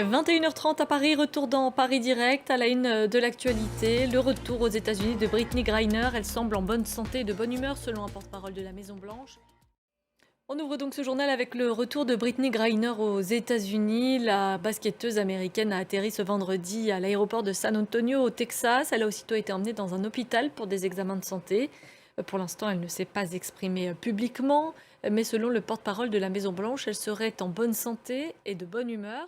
21h30 à Paris, retour dans Paris Direct, à la une de l'actualité. Le retour aux États-Unis de Brittney Griner. Elle semble en bonne santé et de bonne humeur, selon un porte-parole de la Maison-Blanche. On ouvre donc ce journal avec le retour de Brittney Griner aux États-Unis. La basketteuse américaine a atterri ce vendredi à l'aéroport de San Antonio, au Texas. Elle a aussitôt été emmenée dans un hôpital pour des examens de santé. Pour l'instant, elle ne s'est pas exprimée publiquement, mais selon le porte-parole de la Maison-Blanche, elle serait en bonne santé et de bonne humeur.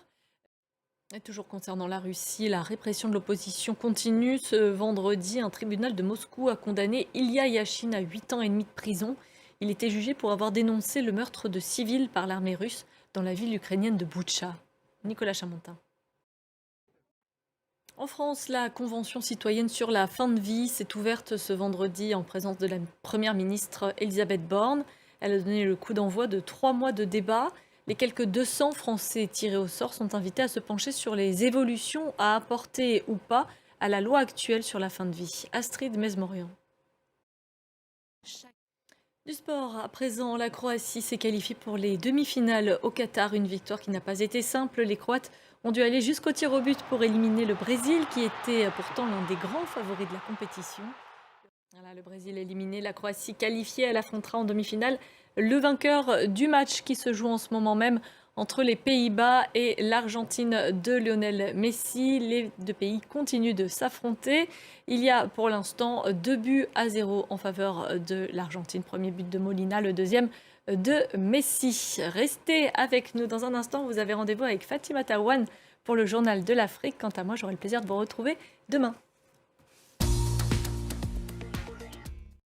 Et toujours concernant la Russie, la répression de l'opposition continue. Ce vendredi, un tribunal de Moscou a condamné Ilya Yashin à 8 ans et demi de prison. Il était jugé pour avoir dénoncé le meurtre de civils par l'armée russe dans la ville ukrainienne de Boutcha. Nicolas Chamontin. En France, la Convention citoyenne sur la fin de vie s'est ouverte ce vendredi en présence de la Première ministre Elisabeth Borne. Elle a donné le coup d'envoi de 3 mois de débat. Les quelques 200 Français tirés au sort sont invités à se pencher sur les évolutions à apporter ou pas à la loi actuelle sur la fin de vie. Astrid Mesmorian. Du sport, à présent, la Croatie s'est qualifiée pour les demi-finales au Qatar. Une victoire qui n'a pas été simple. Les Croates ont dû aller jusqu'au tir au but pour éliminer le Brésil, qui était pourtant l'un des grands favoris de la compétition. Voilà, le Brésil éliminé, la Croatie qualifiée. Elle affrontera en demi-finale le vainqueur du match qui se joue en ce moment même entre les Pays-Bas et l'Argentine de Lionel Messi. Les deux pays continuent de s'affronter. Il y a pour l'instant 2 buts à 0 en faveur de l'Argentine. Premier but de Molina, le deuxième de Messi. Restez avec nous dans un instant. Vous avez rendez-vous avec Fatima Taouane pour le journal de l'Afrique. Quant à moi, j'aurai le plaisir de vous retrouver demain.